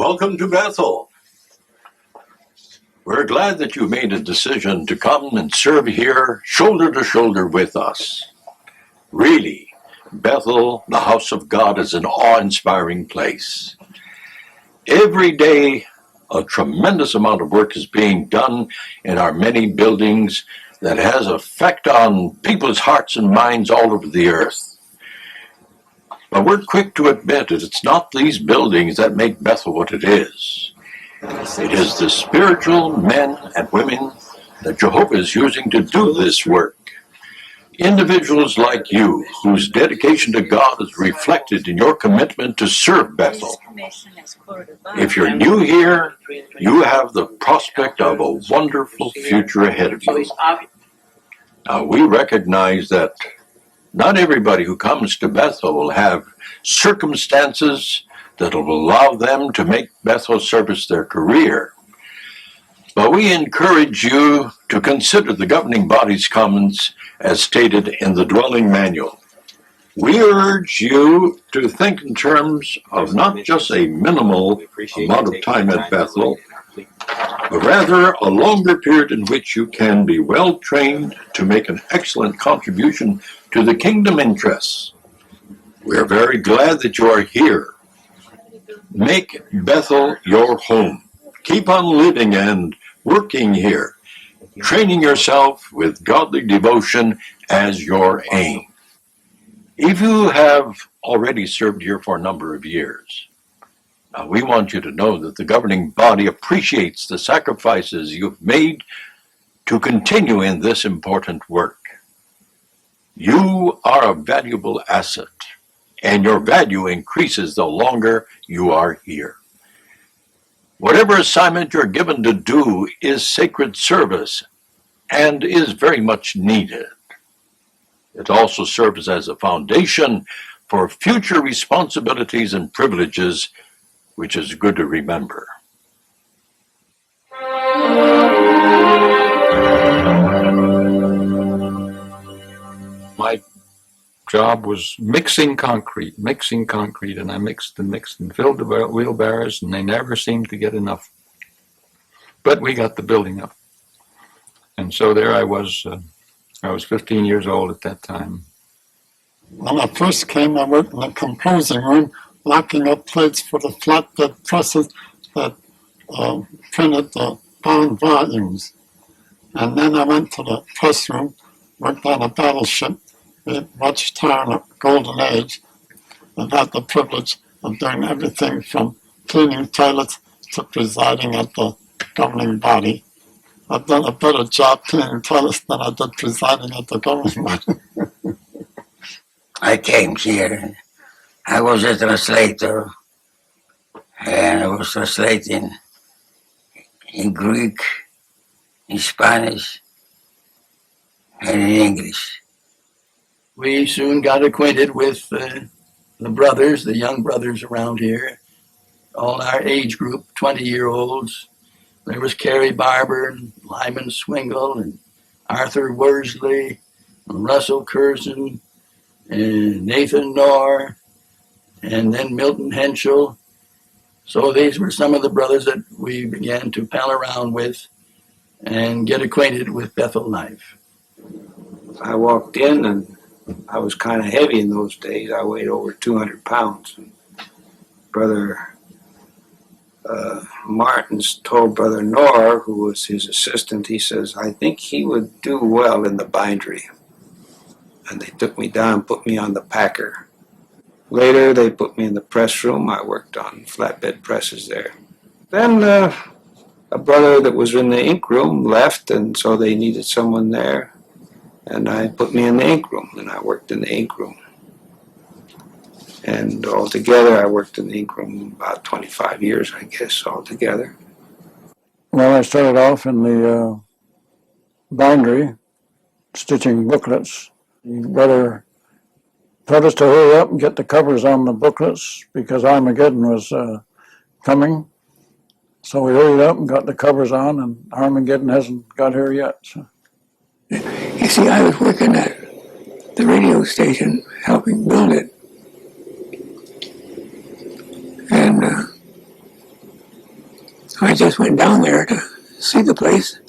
Welcome to Bethel. We're glad that you made a decision to come and serve here shoulder to shoulder with us. Really, Bethel, the house of God, is an awe-inspiring place. Every day, a tremendous amount of work is being done in our many buildings that has effect on people's hearts and minds all over the earth. But we're quick to admit that it's not these buildings that make Bethel what it is. It is the spiritual men and women that Jehovah is using to do this work. Individuals like you, whose dedication to God is reflected in your commitment to serve Bethel. If you're new here, you have the prospect of a wonderful future ahead of you. Now, we recognize that not everybody who comes to Bethel will have circumstances that will allow them to make Bethel service their career. But we encourage you to consider the governing body's comments as stated in the dwelling manual. We urge you to think in terms of not just a minimal amount of time at Bethel, but rather a longer period in which you can be well trained to make an excellent contribution to the kingdom interests. We're very glad that you are here. Make Bethel your home. Keep on living and working here, training yourself with godly devotion as your aim. If you have already served here for a number of years, we want you to know that the governing body appreciates the sacrifices you've made to continue in this important work. You are a valuable asset, and your value increases the longer you are here. Whatever assignment you're given to do is sacred service and is very much needed. It also serves as a foundation for future responsibilities and privileges, which is good to remember. My job was mixing concrete, and I mixed and filled the wheelbarrows, and they never seemed to get enough. But we got the building up. And so there I was 15 years old at that time. When I first came, I worked in the composing room, locking up plates for the flatbed presses that printed the bound volumes. And then I went to the press room, worked on a battleship, the Watchtower in the Golden Age, and had the privilege of doing everything from cleaning toilets to presiding at the governing body. I've done a better job cleaning toilets than I did presiding at the governing body. I came here. I was a translator, and I was translating in Greek, in Spanish, and in English. We soon got acquainted with the brothers, the young brothers around here, all our age group, 20-year-olds. There was Carey Barber and Lyman Swingle and Arthur Worsley and Russell Curzon and Nathan Knorr and then Milton Henschel. So these were some of the brothers that we began to pal around with and get acquainted with Bethel life. I walked in and I was kind of heavy in those days. I weighed over 200 pounds. Brother Martins told Brother Knorr, who was his assistant, he says, I think he would do well in the bindery. And they took me down, put me on the packer. Later, they put me in the press room. I worked on flatbed presses there. Then a brother that was in the ink room left, and so they needed someone there. And I put me in the ink room, and I worked in the ink room. And altogether, I worked in the ink room about 25 years, I guess, altogether. Well, I started off in the bindery, stitching booklets. Brother told us to hurry up and get the covers on the booklets because Armageddon was coming. So we hurried up and got the covers on, and Armageddon hasn't got here yet. So. You see, I was working at the radio station, helping build it. And I just went down there to see the place.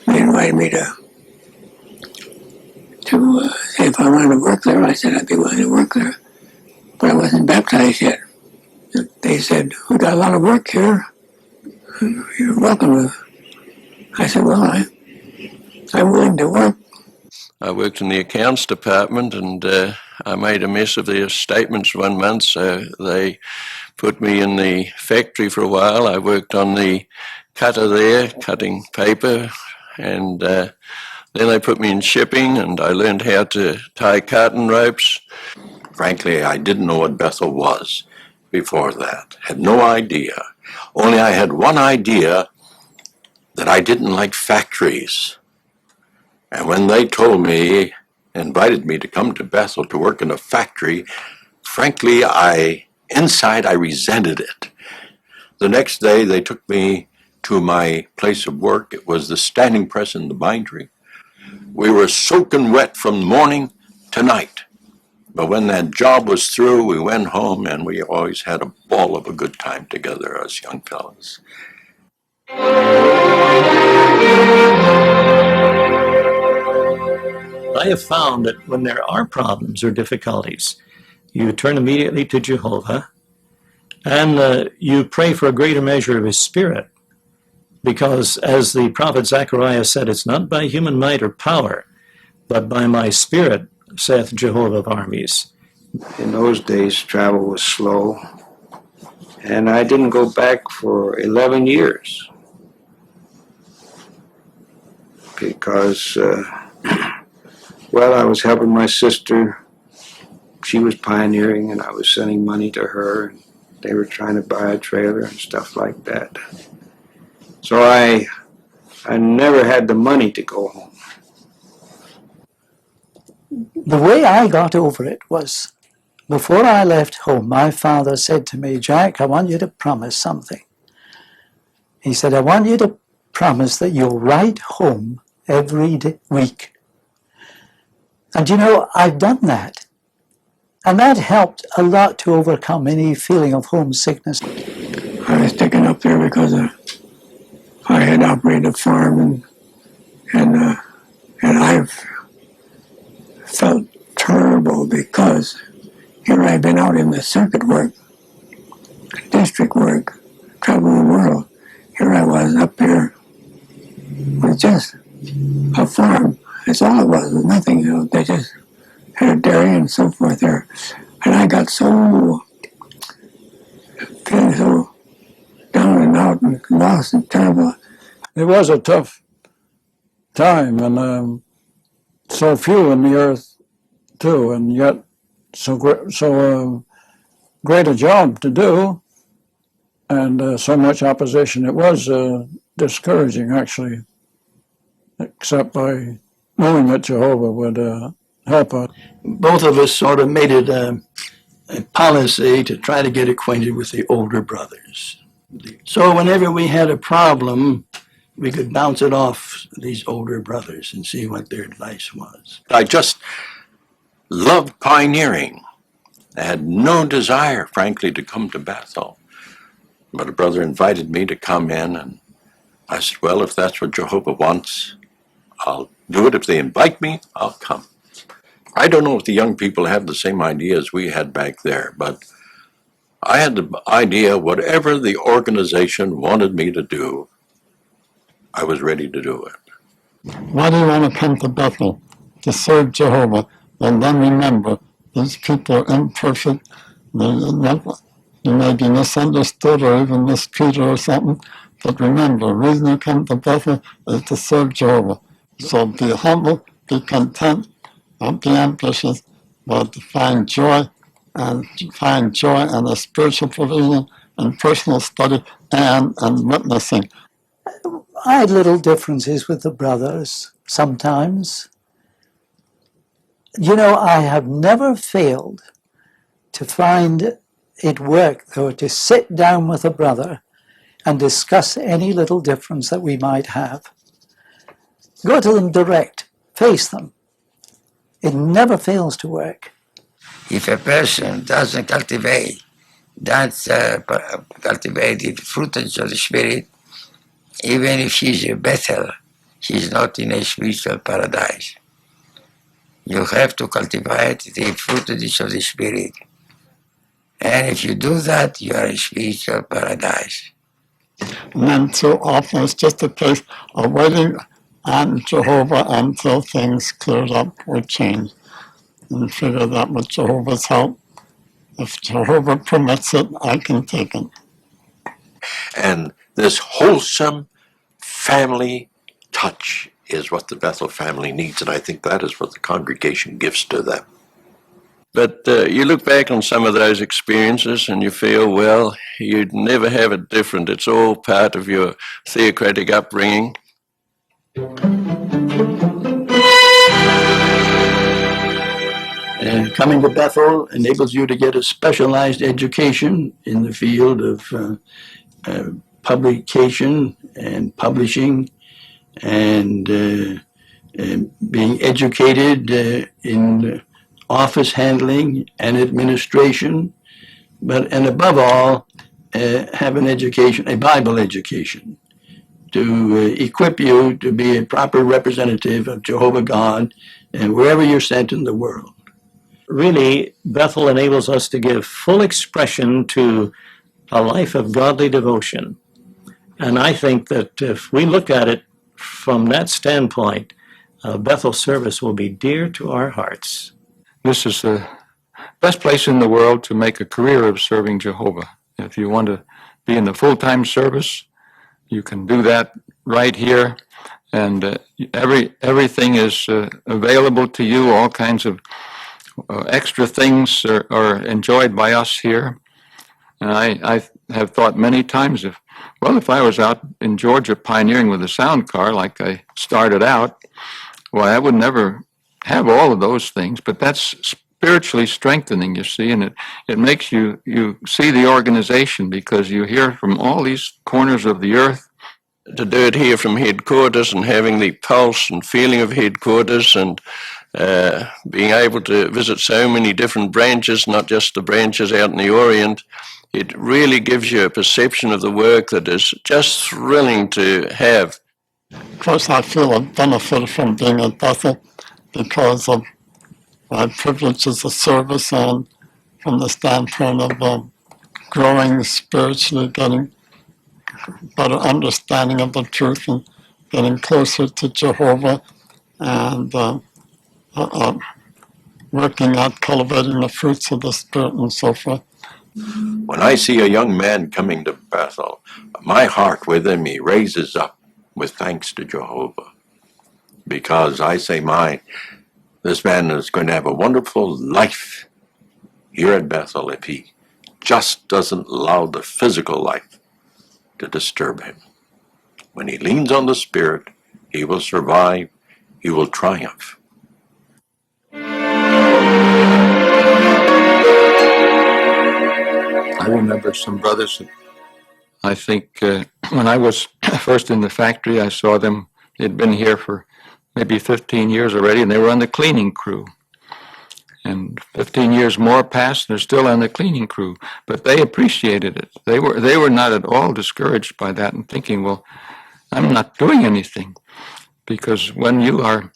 They invited me to say if I wanted to work there. I said I'd be willing to work there, but I wasn't baptized yet. They said, "We got a lot of work here. You're welcome." I said, "Well, I'm willing to work." I worked in the accounts department, and I made a mess of their statements one month, so they put me in the factory for a while. I worked on the cutter there, cutting paper, and then they put me in shipping, and I learned how to tie cotton ropes. Frankly, I didn't know what Bethel was before that. Had no idea. Only I had one idea, that I didn't like factories. And when they told me, invited me to come to Bethel to work in a factory, frankly, inside I resented it. The next day they took me to my place of work. It was the standing press in the bindery. We were soaking wet from morning to night. But when that job was through, we went home, and we always had a ball of a good time together, us young fellas. I have found that when there are problems or difficulties, you turn immediately to Jehovah, and you pray for a greater measure of His Spirit, because as the prophet Zechariah said, "It's not by human might or power, but by my Spirit, saith Jehovah of armies." In those days, travel was slow, and I didn't go back for 11 years because, well, I was helping my sister. She was pioneering, and I was sending money to her, and they were trying to buy a trailer and stuff like that. So I never had the money to go home. The way I got over it was, before I left home, my father said to me, "Jack, I want you to promise something." He said, "I want you to promise that you'll write home every week." And you know, I've done that. And that helped a lot to overcome any feeling of homesickness. I was taken up there because I had operated a farm, and I've felt terrible because here I've been out in the circuit work, district work, traveling the world. Here I was up here with just a farm. That's all it was. It was nothing, you know. They just had a dairy and so forth there. And I got feeling so down and out and lost and terrible. It was a tough time, and so few in the earth too, and yet so great a job to do, and so much opposition. It was discouraging, actually, except by knowing that Jehovah would help us. Both of us sort of made it a policy to try to get acquainted with the older brothers. So whenever we had a problem, we could bounce it off these older brothers and see what their advice was. I just loved pioneering. I had no desire, frankly, to come to Bethel. But a brother invited me to come in, and I said, well, if that's what Jehovah wants, I'll do it. If they invite me, I'll come. I don't know if the young people have the same idea as we had back there, but I had the idea whatever the organization wanted me to do, I was ready to do it. Why do you want to come to Bethel? To serve Jehovah. And then remember, these people are imperfect. You may be misunderstood or even mistreated or something. But remember, the reason you come to Bethel is to serve Jehovah. So be humble, be content, don't be ambitious, but to find joy and a spiritual provision and personal study and witnessing. I had little differences with the brothers sometimes. You know, I have never failed to find it work, though, to sit down with a brother and discuss any little difference that we might have. Go to them direct, face them. It never fails to work. If a person doesn't cultivate the fruitage of the Spirit, even if she's a Bethel, she's not in a spiritual paradise. You have to cultivate the fruit of the Spirit. And if you do that, you are in spiritual paradise. And then too often it's just a case of waiting on Jehovah until things cleared up or changed. And figure that with Jehovah's help, if Jehovah permits it, I can take it. And this wholesome family touch is what the Bethel family needs, and I think that is what the congregation gives to them. But you look back on some of those experiences and you feel, well, you'd never have it different. It's all part of your theocratic upbringing. And coming to Bethel enables you to get a specialized education in the field of publication and publishing, and being educated in office handling and administration, and above all, have an education, a Bible education, to equip you to be a proper representative of Jehovah God wherever you're sent in the world. Really, Bethel enables us to give full expression to a life of godly devotion. And I think that if we look at it from that standpoint, Bethel service will be dear to our hearts. This is the best place in the world to make a career of serving Jehovah. If you want to be in the full-time service, you can do that right here. And everything is available to you. All kinds of extra things are enjoyed by us here. And I have thought many times, if I was out in Georgia pioneering with a sound car like I started out, well, I would never have all of those things, but that's spiritually strengthening, you see, and it makes you see the organization, because you hear from all these corners of the earth. To do it here from headquarters and having the pulse and feeling of headquarters, and being able to visit so many different branches, not just the branches out in the Orient, it really gives you a perception of the work that is just thrilling to have. Of course, I feel a benefit from being at Bethel because of my privileges of service, and from the standpoint of growing spiritually, getting better understanding of the truth, and getting closer to Jehovah, and working at cultivating the fruits of the Spirit and so forth. When I see a young man coming to Bethel, my heart within me raises up with thanks to Jehovah, because I say, this man is going to have a wonderful life here at Bethel if he just doesn't allow the physical life to disturb him. When he leans on the Spirit, he will survive, he will triumph. I remember some brothers that I think when I was first in the factory, I saw them. They'd been here for maybe 15 years already, and they were on the cleaning crew. And 15 years more passed, they're still on the cleaning crew. But they appreciated it. They were not at all discouraged by that and thinking, well, I'm not doing anything. Because when you are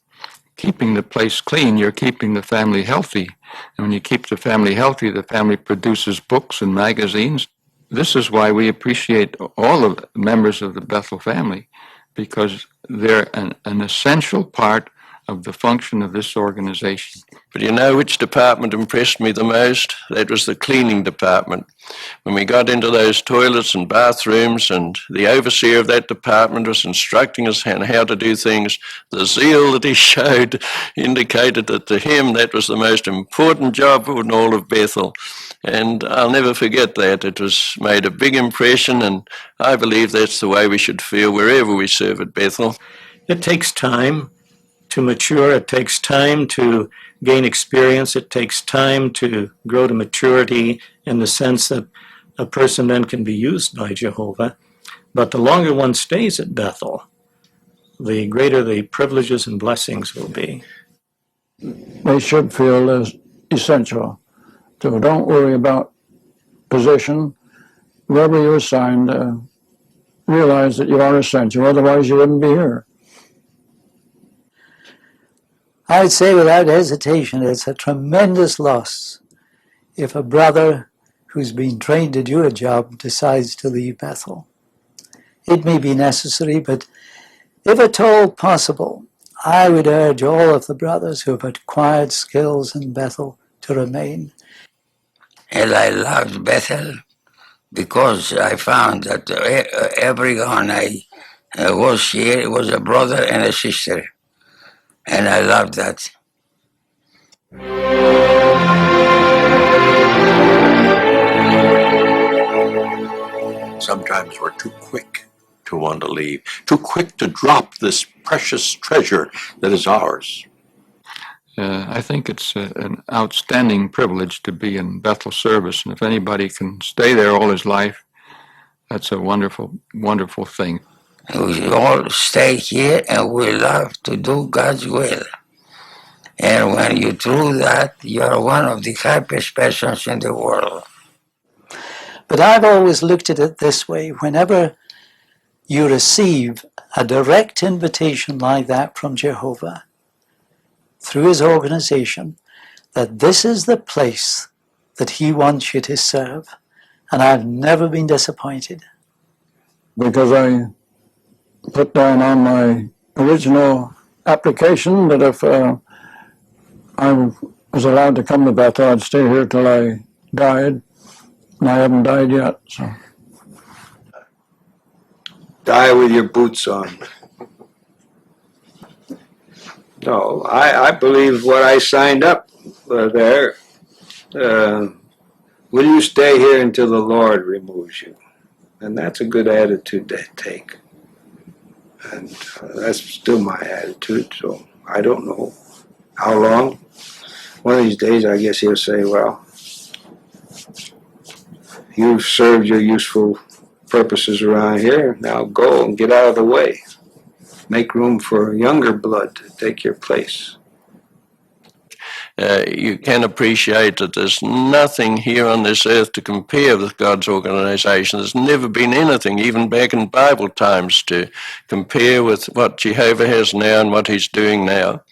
keeping the place clean, you're keeping the family healthy. And when you keep the family healthy, the family produces books and magazines. This is why we appreciate all of the members of the Bethel family, because they're an essential part of the function of this organization. But you know which department impressed me the most? That was the cleaning department. When we got into those toilets and bathrooms, and the overseer of that department was instructing us on how to do things, the zeal that he showed indicated that to him that was the most important job in all of Bethel. And I'll never forget that. It was made a big impression, and I believe that's the way we should feel wherever we serve at Bethel. It takes time to mature. It takes time to gain experience. It takes time to grow to maturity in the sense that a person then can be used by Jehovah. But the longer one stays at Bethel, the greater the privileges and blessings will be. They should feel as essential. So don't worry about position. Wherever you're assigned, realize that you are essential, otherwise you wouldn't be here. I would say without hesitation it's a tremendous loss if a brother who's been trained to do a job decides to leave Bethel. It may be necessary, but if at all possible, I would urge all of the brothers who have acquired skills in Bethel to remain. And I loved Bethel because I found that everyone I was here was a brother and a sister. And I loved that. Sometimes we're too quick to want to leave, too quick to drop this precious treasure that is ours. I think it's an outstanding privilege to be in Bethel service, and if anybody can stay there all his life, that's a wonderful, wonderful thing. We all stay here and we love to do God's will. And when you do that, you are one of the happiest persons in the world. But I've always looked at it this way: whenever you receive a direct invitation like that from Jehovah, through his organization, that this is the place that he wants you to serve. And I've never been disappointed. Because I put down on my original application that if I was allowed to come to Bethel, I'd stay here till I died. And I haven't died yet, so. Die with your boots on. No, I believe what I signed up there. Will you stay here until the Lord removes you? And that's a good attitude to take. And that's still my attitude, so I don't know how long. One of these days, I guess he'll say, well, you've served your useful purposes around here, now go and get out of the way. Make room for younger blood to take your place. You can appreciate that there's nothing here on this earth to compare with God's organization. There's never been anything, even back in Bible times, to compare with what Jehovah has now and what he's doing now.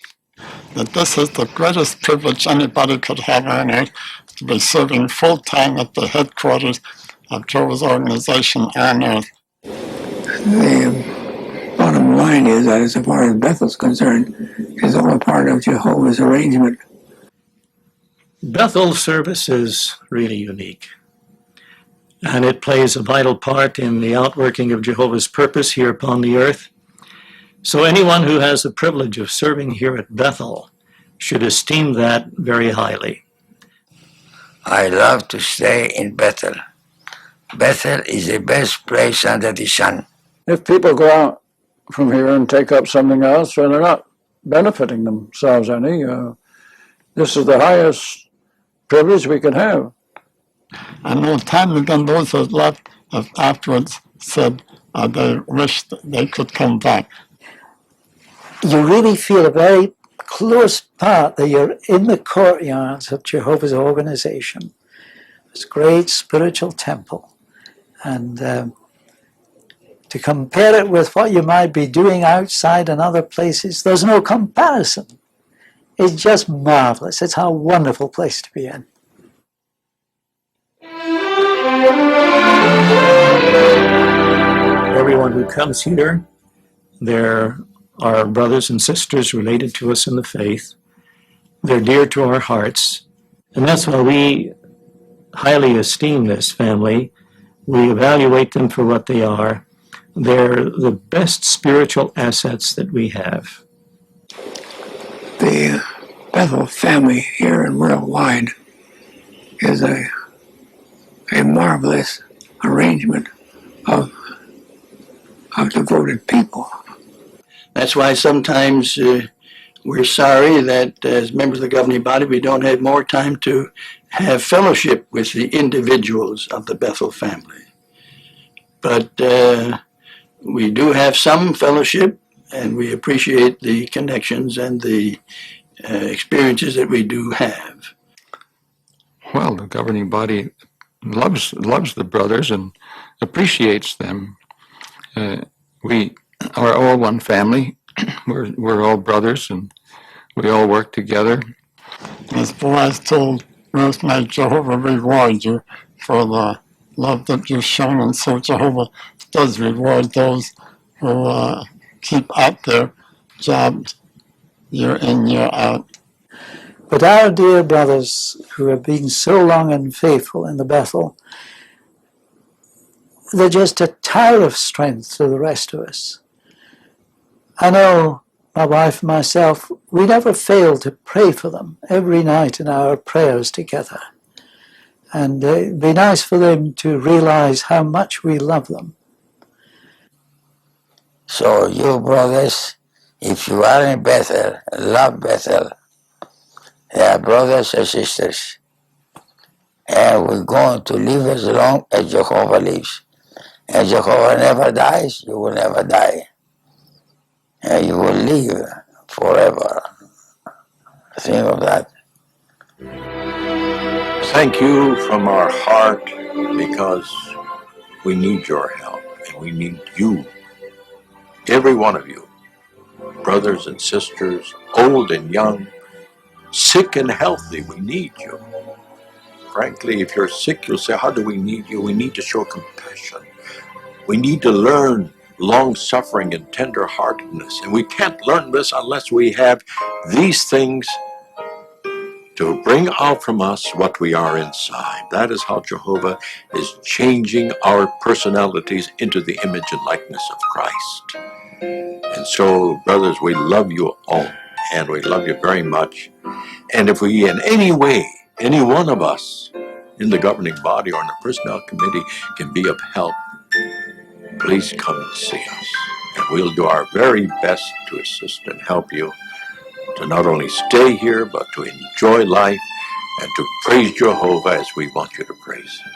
That this is the greatest privilege anybody could have on earth, to be serving full-time at the headquarters of Jehovah's organization on earth. The bottom line is that as far as Bethel's concerned, it's all a part of Jehovah's arrangement. Bethel service is really unique, and it plays a vital part in the outworking of Jehovah's purpose here upon the earth. So anyone who has the privilege of serving here at Bethel should esteem that very highly. I love to stay in Bethel. Bethel is the best place under the sun. If people go out from here and take up something else, well, they're not benefiting themselves any. This is the highest privilege we can have. I know time and again those that left afterwards said they wished they could come back. You really feel a very close part that you're in the courtyards of Jehovah's organization. It's a great spiritual temple. And to compare it with what you might be doing outside in other places, there's no comparison. It's just marvelous. It's a wonderful place to be in. Everyone who comes here, there are brothers and sisters related to us in the faith. They're dear to our hearts. And that's why we highly esteem this family. We evaluate them for what they are. They're the best spiritual assets that we have. The Bethel family here and worldwide is a marvelous arrangement of devoted people. That's why sometimes we're sorry that as members of the governing body, we don't have more time to have fellowship with the individuals of the Bethel family. But we do have some fellowship, and we appreciate the connections and the experiences that we do have. Well, the governing body loves the brothers and appreciates them. We are all one family. We're all brothers, and we all work together. As Boaz told Ruth, may Jehovah reward you for the love that you've shown, and so Jehovah does reward those who keep at their jobs year in, year out. But our dear brothers who have been so long and faithful in the Bethel, they're just a tower of strength to the rest of us. I know my wife and myself, we never fail to pray for them every night in our prayers together. And it'd be nice for them to realize how much we love them. So you brothers, if you are in Bethel, love Bethel. They are brothers and sisters. And we're going to live as long as Jehovah lives. And Jehovah never dies, you will never die. And you will live forever. Think of that. Thank you from our heart, because we need your help and we need you, every one of you, brothers and sisters, old and young, sick and healthy. We need you. Frankly, if you're sick, you'll say, how do we need you? We need to show compassion. We need to learn long-suffering and tender-heartedness. And we can't learn this unless we have these things to bring out from us what we are inside. That is how Jehovah is changing our personalities into the image and likeness of Christ. And so, brothers, we love you all, and we love you very much. And if we in any way, any one of us in the governing body or in the personnel committee can be of help, please come and see us. And we'll do our very best to assist and help you to not only stay here, but to enjoy life and to praise Jehovah as we want you to praise Him.